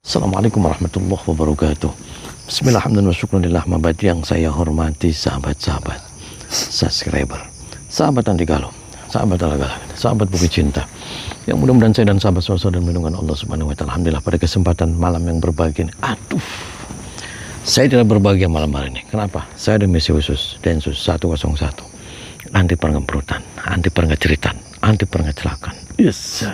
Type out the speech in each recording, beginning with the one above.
Assalamualaikum warahmatullahi wabarakatuh. Bismillahirrahmanirrahim. Yang saya hormati sahabat-sahabat, subscriber, sahabat anti galau, sahabat ala-gala, sahabat Bukit Cinta, yang mudah-mudahan saya dan sahabat selalu melindungi Allah Subhanahu wa Ta'ala. Alhamdulillah, pada kesempatan malam yang berbahagia ini, saya tidak berbahagia malam hari ini. Kenapa? Saya ada misi khusus, Densus 101, anti pengemperutan, anti pengeceritan, anti pengecelakan. Yes.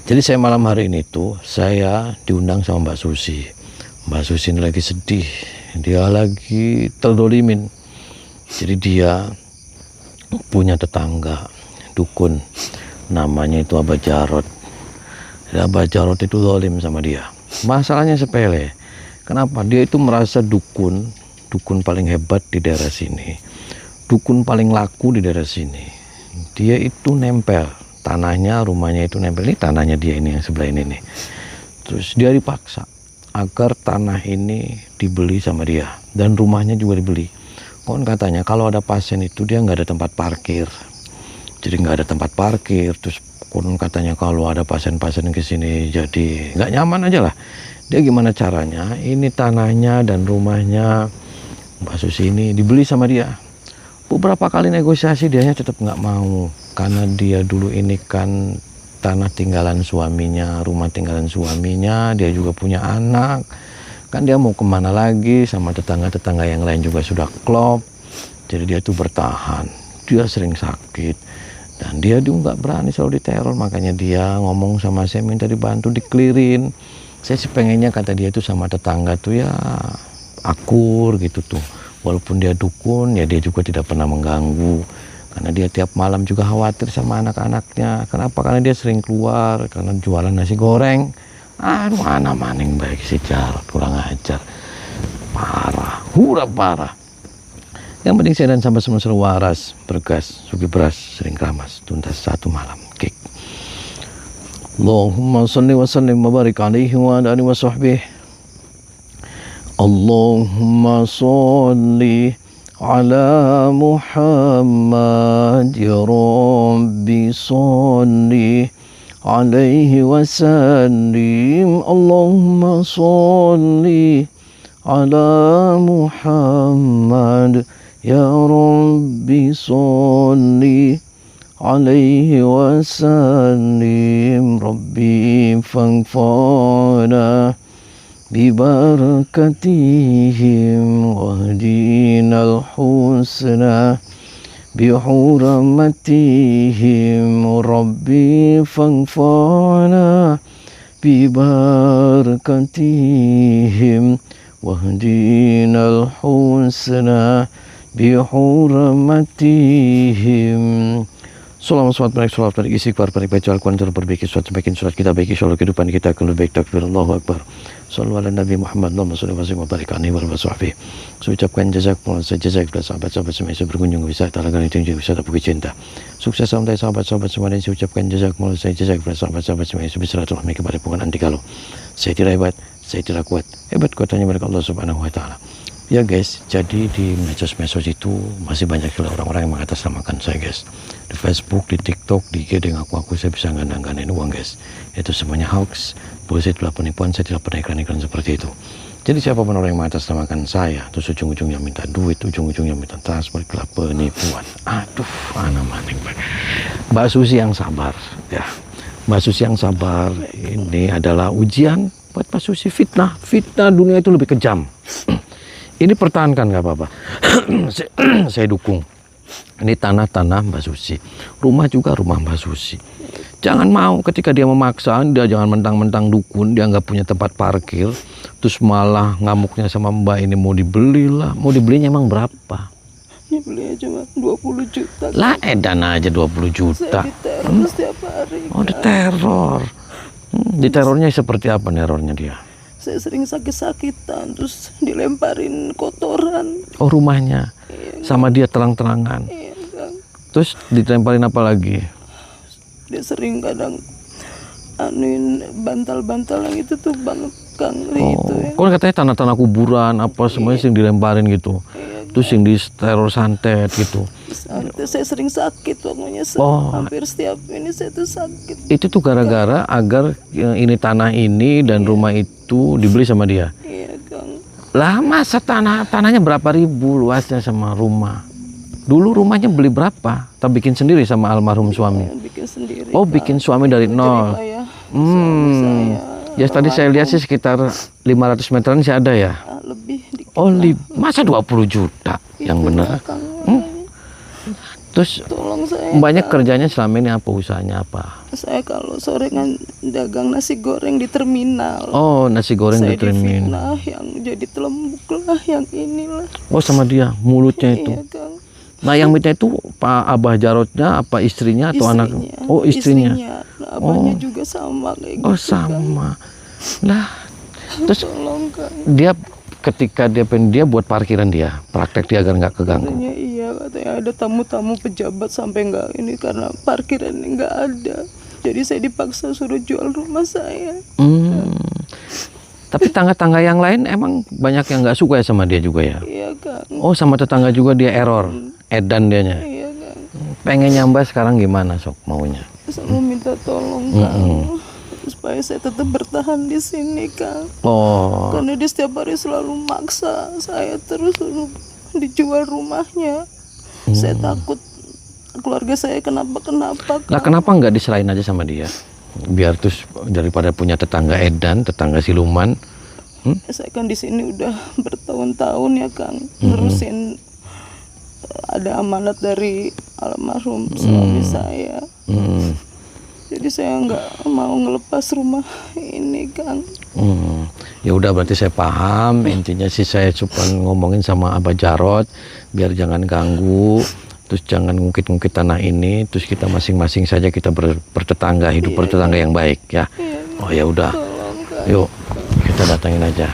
Jadi saya malam hari ini tuh saya diundang sama Mbak Susi. Mbak Susi ini lagi sedih, dia lagi terdolimin. Jadi dia punya tetangga dukun, namanya itu Abah Jarot. Abah Jarot itu dolim sama dia. Masalahnya sepele. Kenapa? Dia itu merasa dukun paling hebat di daerah sini, dukun paling laku di daerah sini. Dia itu nempel tanahnya, rumahnya itu nempel. Ini tanahnya dia ini yang sebelah ini nih. Terus dia dipaksa agar tanah ini dibeli sama dia, dan rumahnya juga dibeli. Kon katanya kalau ada pasien itu dia nggak ada tempat parkir, jadi nggak ada tempat parkir. Terus kon katanya kalau ada pasien-pasien ke sini jadi nggak nyaman aja lah. Dia gimana caranya ini tanahnya dan rumahnya Mbak Susi ini dibeli sama dia. Beberapa kali negosiasi dianya tetap nggak mau, karena dia dulu ini kan tanah tinggalan suaminya, rumah tinggalan suaminya, dia juga punya anak. Kan dia mau kemana lagi, sama tetangga-tetangga yang lain juga sudah klop. Jadi dia tuh bertahan, dia sering sakit. Dan dia juga nggak berani, selalu diteror. Makanya dia ngomong sama saya, minta dibantu, dikelirin. Saya sih pengennya, kata dia tuh sama tetangga tuh ya akur gitu tuh. Walaupun dia dukun, ya dia juga tidak pernah mengganggu. Karena dia tiap malam juga khawatir sama anak-anaknya. Kenapa? Karena dia sering keluar, karena jualan nasi goreng. Aduh, mana maning baik si Jarot, kurang ajar. Parah, hura parah. Yang penting saya dan sahabat semua selalu waras, bergas, sugi beras, sering keramas, tuntas satu malam. Kick. Allahumma salli wa sallim wa barik alaihi wa ala alihi wa sahbihi. Allahumma salli ala Muhammad ya Rabbi salli alaihi wa sallim. Allahumma salli ala Muhammad ya Rabbi salli alaihi wa sallim. Rabbi fanfa'na bibarakatihim wahdinal husna bihurmatihim. Rabbi fanfa'na bibarakatihim wahdinal husna bihurmatihim. Salam baik istighfar baca Al-Quran, cara perbaiki surat semakin surat kita baiki, insyaallah kehidupan kita akan lebih baik. Takbir, Allahu Akbar. Sallu ala Nabi Muhammad, Allahumma salli wa sallim wa barik alaihi wa sahbihi. Saya ucapkan jazakumullah, jazakumullah sahabat-sahabat semua yang berkunjung ke wisata Alagan itu wisata Bukit Cinta. Sukses sampai sahabat-sahabat semua, dan saya ucapkan jazakumullah, jazakumullah sahabat-sahabat semua yang bersilaturahmi kepada bukan anti galau. Saya tidak hebat, saya tidak kuat. Hebat kuatannya milik Allah Subhanahu wa Ta'ala. Ya guys, jadi di medsos-medsos itu masih banyak orang-orang yang mengatasnamakan saya guys. Di Facebook, di TikTok, di IG, dengan aku saya bisa ngandang-ngandangin uang guys. Itu semuanya hoax, bullshit, penipuan. Saya tidak pernah iklan-iklan seperti itu. Jadi siapapun orang yang mengatasnamakan saya, terus ujung-ujungnya minta duit, ujung-ujungnya minta transfer, itulah penipuan. Aduh, mana maning. Mbak Susi yang sabar ya. Mbak Susi yang sabar, ini adalah ujian buat Mbak Susi. Fitnah dunia itu lebih kejam. Ini pertahankan, gak apa-apa. Saya dukung. Ini tanah Mbak Susi, rumah juga rumah Mbak Susi. Jangan mau ketika dia memaksa, dia jangan mentang-mentang dukun, dia nggak punya tempat parkir, terus malah ngamuknya sama Mbak ini mau dibeli lah. Mau dibelinya emang berapa? Ya belinya cuma 20 juta. Lah edan aja 20 juta. Saya diteror setiap hari. Oh, diteror. Diterornya seperti apa nerornya dia? Saya sering sakit-sakitan, terus dilemparin kotoran. Oh, rumahnya sama dia terang-terangan. Iya, Terus dilemparin apa lagi? dia sering kadang anuin bantal-bantal yang itu tuh bangkang itu ya. Kok katanya tanah-tanah kuburan apa semuanya sering dilemparin gitu. Terus yang di teror santet gitu. Saya sering sakit waktunya, hampir setiap ini saya tuh sakit. Itu tuh gara-gara agar ini tanah ini dan rumah itu itu dibeli sama dia. Iya Kang. Lah masa tanahnya berapa ribu luasnya sama rumah? Dulu rumahnya beli berapa? Atau bikin sendiri sama almarhum suami? Bikin sendiri. Oh, Kang. bikin suami dari nol. Jadi kayak suami saya Ya tadi saya lihat sih sekitar 500 meteran sih ada ya. lebih dikit. Oh, masa 20 juta? Yang benar. Kang. Terus Tolong saya. banyak kerjanya selama ini apa, usahanya apa? Saya kalau sore kan dagang nasi goreng di terminal. Oh, nasi goreng Saya di terminal. difitnah yang jadi telembuk lah, yang inilah. Oh, sama dia mulutnya itu. Iya Kang. Nah, yang mitnya itu Pak Abah Jarotnya apa istrinya atau anak? Oh, istrinya. Nah, abahnya juga sama kayak gitu. Oh, sama. Lah, terus Tolong Kang. dia ketika dia buat parkiran dia, praktek dia agar nggak keganggu. Katanya iya, katanya ada tamu-tamu pejabat sampai nggak ini karena parkiran nggak ada. Jadi saya dipaksa suruh jual rumah saya. Tapi tangga-tangga yang lain emang banyak yang nggak suka ya sama dia juga ya? Iya Kang. Oh, sama tetangga juga dia error, edan dianya. Iya Kang. Pengen nyambah sekarang gimana sok maunya? Saya mau minta tolong Kang. Supaya saya tetap bertahan di sini Kang. Oh, Karena dia setiap hari selalu maksa saya terus untuk dijual rumahnya. Saya takut keluarga saya kenapa-kenapa. lah kenapa nggak diserahin aja sama dia? Biar terus daripada punya tetangga edan, tetangga siluman. Saya kan di sini udah bertahun-tahun ya Kang, nerusin ada amanat dari almarhum suami saya. Jadi saya nggak mau ngelepas rumah ini Kang. Ya udah berarti saya paham. Intinya sih saya cuma ngomongin sama Abah Jarot biar jangan ganggu, terus jangan ngungkit-ngungkit tanah ini, terus kita masing-masing saja kita bertetangga, hidup bertetangga yang baik ya. Oh ya udah, yuk kita datangin aja.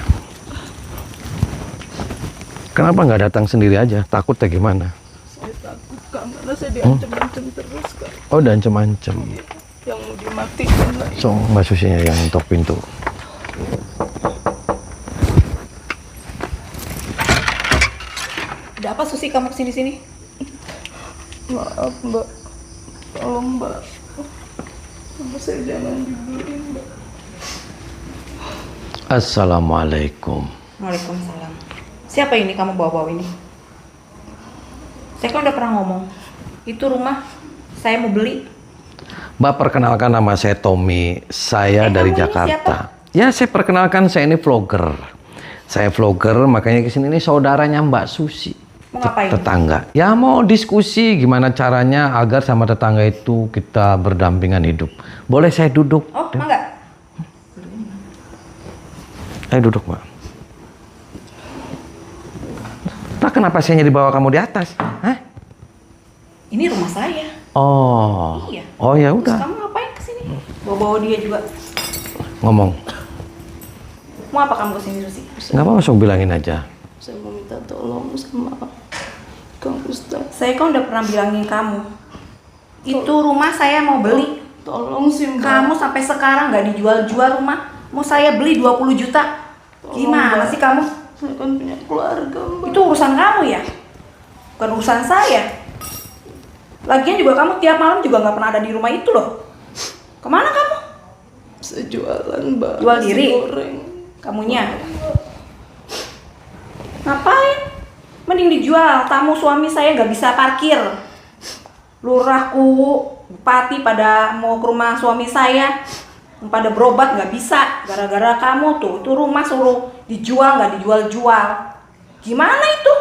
Kenapa nggak datang sendiri aja? Takut ya gimana? Saya takut Kang, karena saya diancam-ancam terus Kang. Oh, udah ancam-ancam. Yang mau dimatikan lagi. So, Mbak Susinya yang ngetok pintu. Ada apa Susi kamu kesini-sini? Maaf Mbak, tolong Mbak, rumah saya jangan dibeli Mbak. Assalamualaikum. Waalaikumsalam. Siapa ini kamu bawa-bawa ini? Saya kan udah pernah ngomong. Itu rumah saya mau beli. Mbak, perkenalkan nama saya Tommy. Saya dari kamu ini Jakarta. Ya, saya perkenalkan, saya ini vlogger. Saya vlogger, makanya kesini ini saudaranya Mbak Susi. Mau ngapain? Tetangga. Ya, mau diskusi gimana caranya agar sama tetangga itu kita berdampingan hidup. Boleh saya duduk? Oh, enggak. Ayo duduk, Mbak. Nah, kenapa saya dibawa kamu di atas? Hah? Ini rumah saya. Oh. Iya. Oh, ya Terus udah. kamu ngapain kesini? Bawa-bawa dia juga. Ngomong. Mau apa kamu kesini Susi? Nggak apa-apa, langsung bilangin aja. Saya mau minta tolong sama Kang Ustadz. Saya kan udah pernah bilangin kamu. Itu rumah saya mau beli. Tolong sih Mbak. Kamu sampai sekarang nggak dijual-jual rumah. Mau saya beli 20 juta. Gimana sih kamu? Saya kan punya keluarga Mbak. Itu urusan kamu ya? Bukan urusan saya. Lagian juga kamu tiap malam juga nggak pernah ada di rumah itu loh. Kemana kamu? Saya jualan Mbak. Jual nasi diri? goreng. Kamunya? Ngapain? Mending dijual. Tamu suami saya nggak bisa parkir. Lurahku, bupati pada mau ke rumah suami saya, pada berobat nggak bisa. Gara-gara kamu tuh, itu rumah suruh dijual nggak dijual-jual. Gimana itu?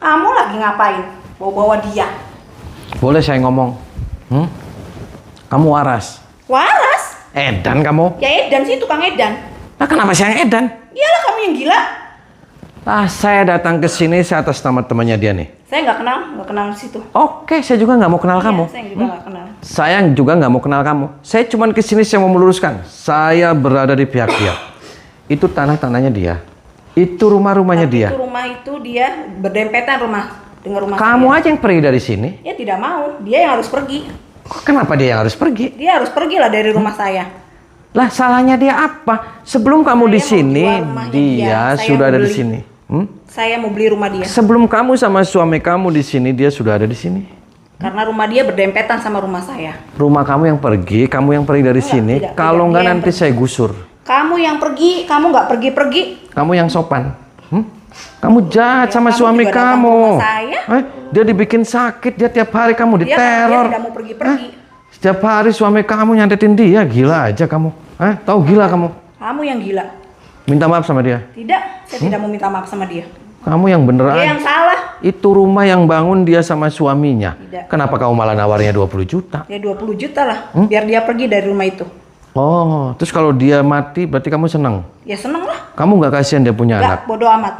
Kamu lagi ngapain? Bawa-bawa dia. Boleh saya ngomong? Kamu waras. Waras? Edan kamu? Ya Edan sih, tukang Edan. Nah, kenapa saya yang edan? Iyalah kamu yang gila. Ah, saya datang ke sini atas nama temannya dia nih. Saya nggak kenal di situ. Oke, saya juga nggak mau kenal kamu. Saya juga nggak kenal. Saya juga nggak mau kenal kamu. Saya cuma ke sini saya mau meluruskan. Saya berada di pihak dia. Itu tanah-tanahnya dia. Itu rumah-rumahnya dia. Itu rumah itu dia berdempetan dengan rumah Kamu saya. aja yang pergi dari sini. Ya tidak mau. Dia yang harus pergi. Kok kenapa dia yang harus pergi? Dia harus pergilah dari rumah saya. Lah, salahnya dia apa? Sebelum kamu di Saya mau sini, jual rumahnya dia dia. Saya sudah mau ada di beli. sini. Saya mau beli rumah dia. Sebelum kamu sama suami kamu di sini, dia sudah ada di sini. Karena rumah dia berdempetan sama rumah saya. Rumah kamu yang pergi dari sini. tidak, Kalau dia enggak yang nanti pergi. saya gusur. Kamu yang pergi, kamu nggak pergi-pergi. Kamu yang sopan. Kamu jahat Ya, sama kamu suami juga datang ke kamu. rumah saya. Dia dibikin sakit, dia tiap hari kamu Dia diteror. tidak mau pergi-pergi. Setiap hari suami kamu nyantetin dia, gila aja kamu. Tahu gila kamu? Kamu yang gila. Minta maaf sama dia. Tidak, saya tidak mau minta maaf sama dia. Kamu yang bener Dia aja. yang salah. Itu rumah yang bangun dia sama suaminya. Tidak. Kenapa kamu malah nawarnya 20 juta? Ya 20 juta lah, biar dia pergi dari rumah itu. Oh, terus kalau dia mati berarti kamu senang? Ya seneng lah. Kamu nggak kasihan dia punya anak? Enggak, bodo amat.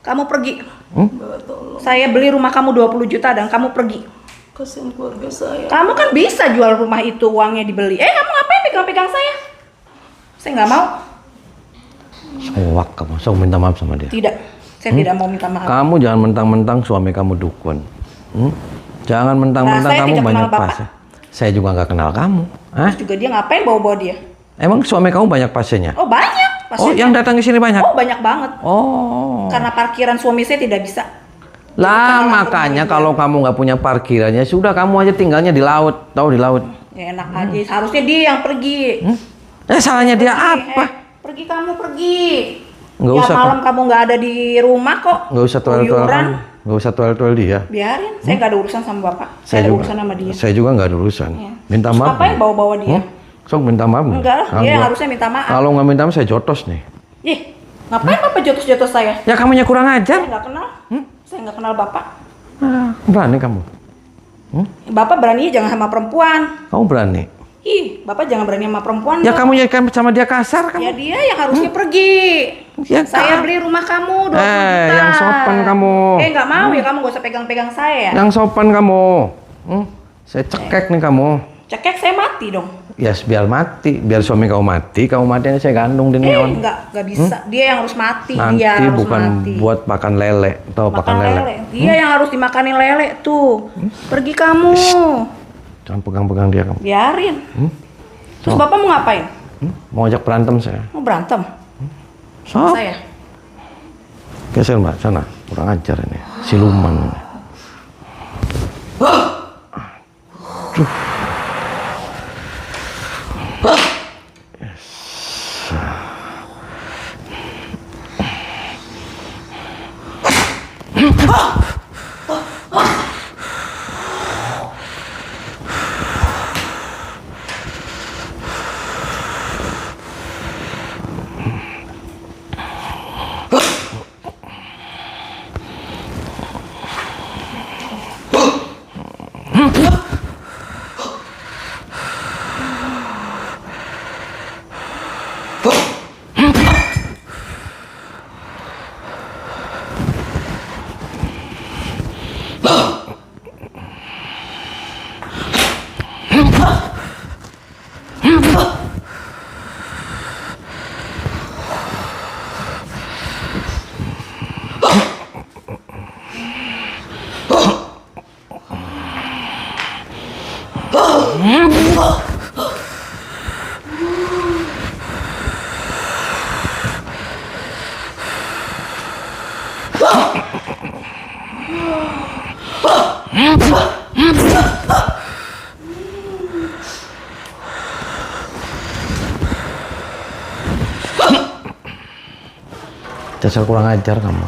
Kamu pergi. Saya beli rumah kamu 20 juta dan kamu pergi. Kasihan keluarga saya. Kamu kan bisa jual rumah itu, uangnya dibeli. Kamu ngapain pegang-pegang saya? Saya nggak mau. Soak kamu, so minta maaf sama dia. Tidak, saya tidak mau minta maaf. Kamu jangan mentang-mentang suami kamu dukun. Jangan mentang-mentang Nah, saya kamu tidak banyak kenal Bapak. pasien. Saya juga nggak kenal kamu. Terus juga dia ngapain bawa-bawa dia? Emang suami kamu banyak pasiennya? Oh banyak. Oh, pasiennya. yang datang ke sini banyak? Oh banyak banget. Oh. Karena parkiran suami saya tidak bisa. Lah Jadi, makanya kalau kalau kamu nggak punya parkirannya, sudah kamu aja tinggalnya di laut, tahu di laut. Ya enak aja. Harusnya dia yang pergi. Salahnya dia Pergi, apa? Pergi kamu pergi. Nggak Ya usah, malam kamu nggak ada di rumah kok. Nggak usah toel-toel Keluyuran. kamu, nggak usah toel-toel dia. Biarin, saya nggak ada urusan sama bapak. Saya ada urusan sama dia. Saya juga nggak ada urusan. Ya. Minta Terus maaf. ngapain bawa-bawa dia? Sok minta maaf. Enggak lah, dia Enggak. harusnya minta maaf. Kalau nggak minta maaf saya jotos nih. Ih, ngapain bapak jotos-jotos saya? Ya kamunya kurang Saya ajar. nggak kenal. Saya nggak kenal bapak. Berani kamu. Bapak beraninya jangan sama perempuan. Kamu berani. Ih, bapak jangan berani sama perempuan. Ya dong. kamu ya sama dia kasar kamu. Ya dia yang harusnya pergi. Ya, Saya beli rumah kamu 20 juta. yang sopan kamu. Nggak mau ya kamu gak usah pegang-pegang saya. Yang sopan kamu. Saya cekek nih kamu. Cekek saya mati dong. Ya biar mati, biar suami kamu mati nanti saya gandung di neon. Nggak bisa. Dia yang harus mati. Nanti dia harus bukan mati. buat makan lele, tahu Makan makan lele. Dia yang harus dimakanin lele tuh. Pergi kamu. Jangan pegang-pegang dia kamu. Biarin. Terus bapak mau ngapain? Mau ajak berantem saya. Mau berantem? Sok. Saya. Geser mbak sana, kurang ajar ini, siluman ini. Dasar kurang ajar kamu.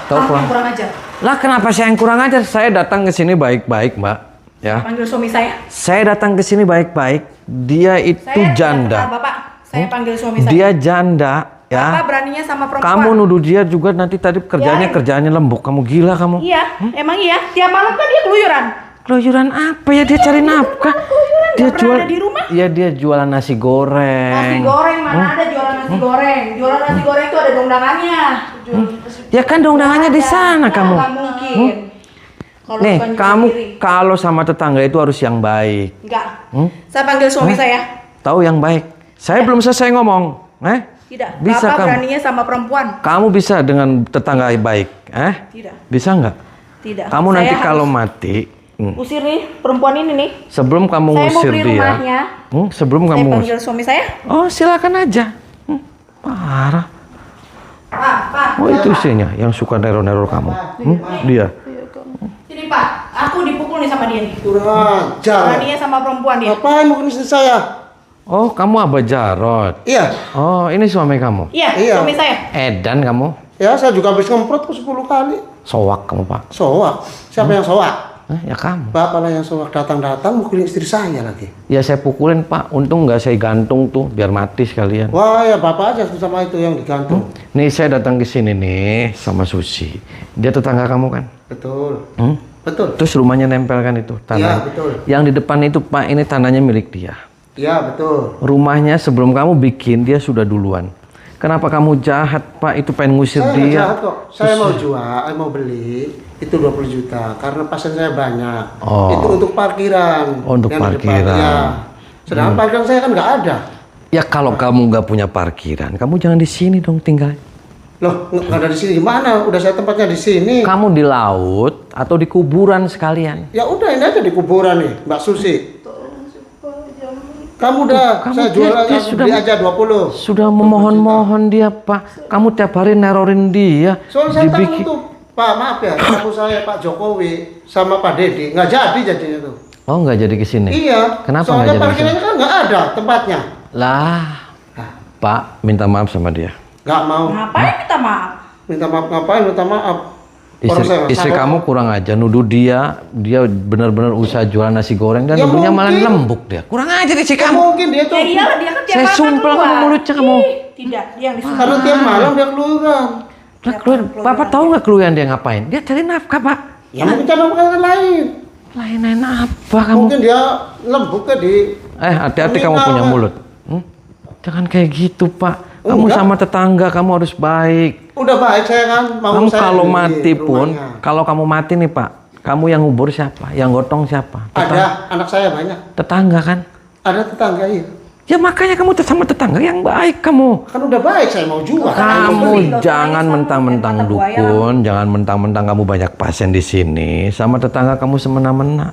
Tahu Kurang ajar. Lah kenapa saya yang kurang ajar? Saya datang ke sini baik-baik, Mbak. Ya. Panggil suami saya. Saya datang ke sini baik-baik. Dia itu Saya tidak janda. kenal bapak. Saya panggil suami saya. Dia janda, ya. Bapak beraninya sama perempuan. Kamu nuduh dia juga nanti tadi kerjanya Biarin. kerjaannya lembuk. Kamu gila kamu. Iya, emang iya. Tiap malam kan dia keluyuran. Keluyuran apa ya? Dia cari nafkah. Dia Nggak pernah ada di rumah. Iya, dia jualan nasi goreng. Nasi goreng mana ada jualan nasi goreng? Jualan nasi goreng itu ada dondangannya. Ya kan dondangannya di sana kamu. Nggak mungkin. Kalau Nih, bukan jual kamu diri. kalau sama tetangga itu harus yang baik. Enggak. Saya panggil suami saya. Tahu yang baik. Saya belum selesai ngomong. Tidak. Bisa Bapak kamu. beraninya sama perempuan. Kamu bisa dengan tetangga baik. Tidak. Bisa nggak? Tidak. Kamu Saya nanti harus kalau mati, usir nih perempuan ini nih. sebelum kamu Saya mau ngusir beli dia, rumahnya. sebelum Saya kamu panggil suami saya. oh silakan aja. Parah. Pak. Oh itu istrinya yang suka neror-neror kamu. Dia. Sini Pak. Aku dipukul nih sama dia nih. Kurang ajar. Beraninya sama perempuan dia. Ngapain mukul istri saya? Oh, kamu Abah Jarot. Iya. Oh, ini suami kamu. Iya, Iya. suami saya. Edan kamu. Ya, saya juga habis ngemprot 10 kali. Soak kamu, Pak. Soak. Siapa yang soak? Ya kamu. Bapak lah yang soak, datang-datang mukulin istri saya lagi. Ya saya pukulin, Pak. Untung nggak saya gantung tuh, biar mati sekalian. Wah, ya bapak aja sama itu yang digantung. Nih saya datang ke sini nih sama Susi. Dia tetangga kamu kan? Betul. Hmm? Betul. Terus rumahnya nempel kan itu tanah. Iya, betul. Yang di depan itu, Pak, ini tanahnya milik dia. Iya, betul. Rumahnya sebelum kamu bikin dia sudah duluan. Kenapa kamu jahat, Pak? Itu pengen ngusir Saya nggak dia. jahat kok. Saya mau jual, mau beli itu 20 juta karena pasien saya banyak. Oh. Itu untuk parkiran. Oh, untuk yang di depan. parkiran. Ya. Sedangkan parkiran saya kan nggak ada. Ya kalau kamu nggak punya parkiran, kamu jangan di sini dong tinggal. Loh, nggak ada di sini. Gimana? Udah saya tempatnya di sini. Kamu di laut atau di kuburan sekalian. Ya udah, ini aja di kuburan nih, Mbak Susi. Kamu udah, Kamu saya jual dia aja, beli aja 20. Sudah memohon-mohon dia, Pak. Kamu tiap hari nerorin dia. Soalnya saya tahu tuh, Pak, maaf ya, tamu saya Pak Jokowi sama Pak Dedi nggak jadi jadinya tuh. Oh, nggak jadi ke sini? Iya. Kenapa nggak Soalnya jadi parkirannya kan nggak ada tempatnya. Lah, Pak, minta maaf sama dia. Nggak mau. Ngapain minta maaf? Minta maaf ngapain? Minta maaf. Orang saya Istri salah. kamu kurang aja nuduh dia benar-benar usaha jualan nasi goreng dan Ya nuduhnya malah mungkin. lembuk dia. Kurang aja deh si Ya kamu. mungkin dia tuh. Ya iyalah dia kan tiap Saya malam sumpel keluar. kamu mulutnya kamu. Ih, tidak, dia yang disumpel. Karena tiap malam dia keluar. Lah, Bapak tahu nggak keluhan dia ngapain? Dia cari nafkah, Pak. Ya mungkin cara makanan lain. Lain-lain apa kamu? Mungkin dia lembuknya di. Hati-hati kamu Meninggal, punya Pak. mulut. Jangan kayak gitu, Pak. Kamu Enggak. sama tetangga, kamu harus baik. Udah baik saya kan. Mau Kamu saya kalau beli mati pun, rumahnya. kalau kamu mati nih, Pak, kamu yang ngubur siapa? Yang gotong siapa? Ada anak saya banyak. Tetangga kan? Ada tetangga iya. Ya makanya kamu sama tetangga yang baik kamu. Kan udah baik saya mau jual. Kamu jangan sama mentang-mentang mata buaya dukun, jangan mentang-mentang kamu banyak pasien di sini, sama tetangga kamu semena-mena.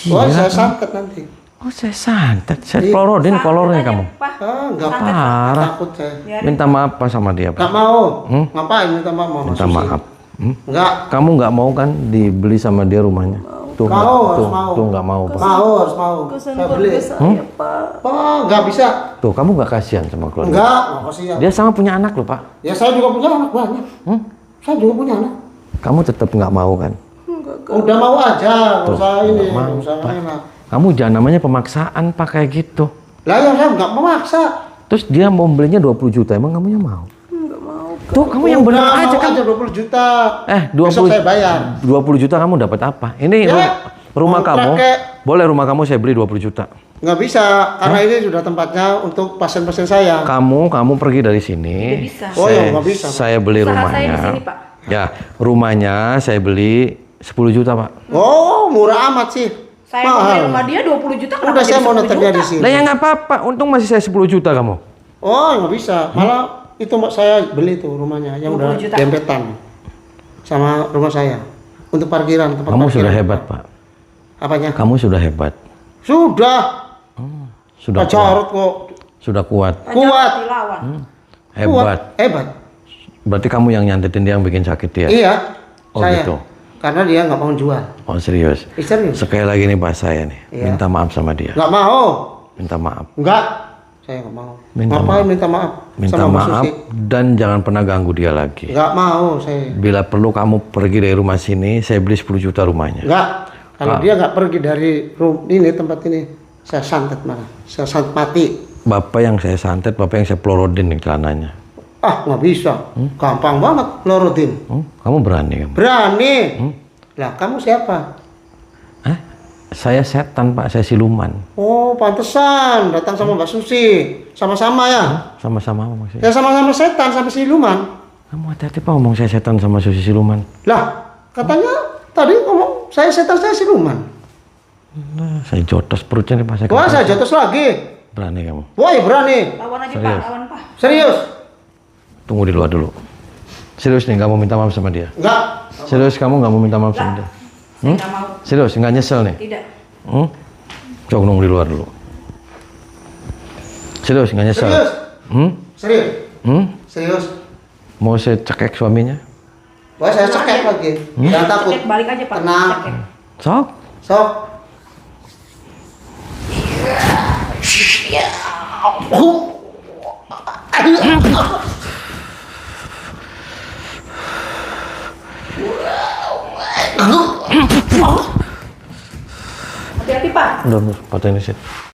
Wah, Gila. saya santet nanti. Oh, saya santet, saya Iya. klorodin kolornya kamu. Pak. Enggak Parah. takut saya. Minta maaf Pak sama dia, Pak. Enggak mau. Ngapain minta maaf mau? Minta maaf. Enggak. Kamu nggak mau kan dibeli sama dia rumahnya? Tuh, Mau, tuh, harus mau. tuh nggak mau, Pak. Mau harus mau. Kesan Saya beli. keluarga saya, Pak. Oh, enggak bisa. Tuh, kamu nggak kasihan sama keluarga? Enggak, enggak kasihan. Dia sama punya anak loh, Pak. Ya saya juga punya anak banyak. Saya juga punya anak. Kamu tetap nggak mau kan? Udah mau aja, enggak usah ini, nggak mau, enggak usah Pak. enak. Kamu jangan namanya pemaksaan, Pak, kayak gitu. Lah ya saya enggak memaksa. Terus dia mau belinya 20 juta, emang kamunya mau? Enggak mau. Tuh, kamu yang bener Udah, aja mau kan? 20 juta. 20 Besok saya bayar. 20 juta kamu dapat apa? Ini Ya, rumah mau kamu. pakai. Boleh rumah kamu saya beli 20 juta. Enggak bisa, karena ini sudah tempatnya untuk pasien-pasien saya. Kamu pergi dari sini. Tidak bisa. Oh, ya, nggak bisa, Pak. Saya beli Usaha rumahnya. saya di sini, Pak. Ya, rumahnya saya beli 10 juta, Pak. Oh, murah amat sih. Saya mau beli Mahal. rumah dia 20 juta. kenapa Udah saya jadi mau 10 neternya juta? di sini. Lah ya nggak apa-apa, untung masih saya 10 juta kamu. Oh, nggak bisa. Malah itu saya beli tuh rumahnya yang 20 udah juta. dempetan sama rumah saya untuk parkiran tempat Kamu parkiran. sudah hebat, Pak. Apanya? Kamu sudah hebat. Sudah. Sudah Pak kuat. Jarod kok Sudah kuat. Pak Kuat. Jarod dilawan. Hebat. kuat, hebat. Berarti kamu yang nyantetin dia yang bikin sakit dia. Iya. Oh, saya. gitu. Karena dia nggak mau jual. Oh, serius. Serius. Sekali lagi nih Pak saya nih, Iya. minta maaf sama dia. Nggak mau. Minta maaf. Nggak. Saya nggak mau. Minta Ngapain maaf. minta maaf? Minta sama Mbak maaf Susi? dan jangan pernah ganggu dia lagi. Nggak mau saya. Bila perlu kamu pergi dari rumah sini, saya beli 10 juta rumahnya. Nggak. Kalau dia nggak pergi dari ini tempat ini, saya santet malah. Saya santet mati. Bapak yang saya santet, bapak yang saya pelorodin nih celananya. Ah, nggak bisa. Gampang banget lorotin. Kamu berani kamu? Berani. Lah, kamu siapa? Hah? Saya setan Pak, saya siluman. Oh, pantesan datang sama Mbak Susi. Sama-sama ya? Sama-sama apa maksudnya? Ya sama-sama setan sama siluman. Kamu hati-hati Pak ngomong saya setan sama Susi siluman. Lah, katanya tadi ngomong saya setan saya siluman. Nah, saya jotos perutnya nih Pak. Wah, saya jotos lagi. Berani kamu? Woi, berani. Lawan aja Serius? Pak, lawan Pak. Serius? Tunggu di luar dulu. Serius nih, nggak mau minta maaf sama dia? Enggak. Serius kamu nggak mau minta maaf sama dia? Saya nggak mau. Serius, nggak nyesel nih? Tidak. Coba nunggu di luar dulu. Serius, nggak nyesel? Serius? Serius? Hmm? Serius? Mau saya cekek suaminya? Wah, saya cekek lagi. Jangan takut. Cek balik aja Pak. Tenang. Cek. Sok. Sok. Hati-hati Pak. Udah, patahin di sini.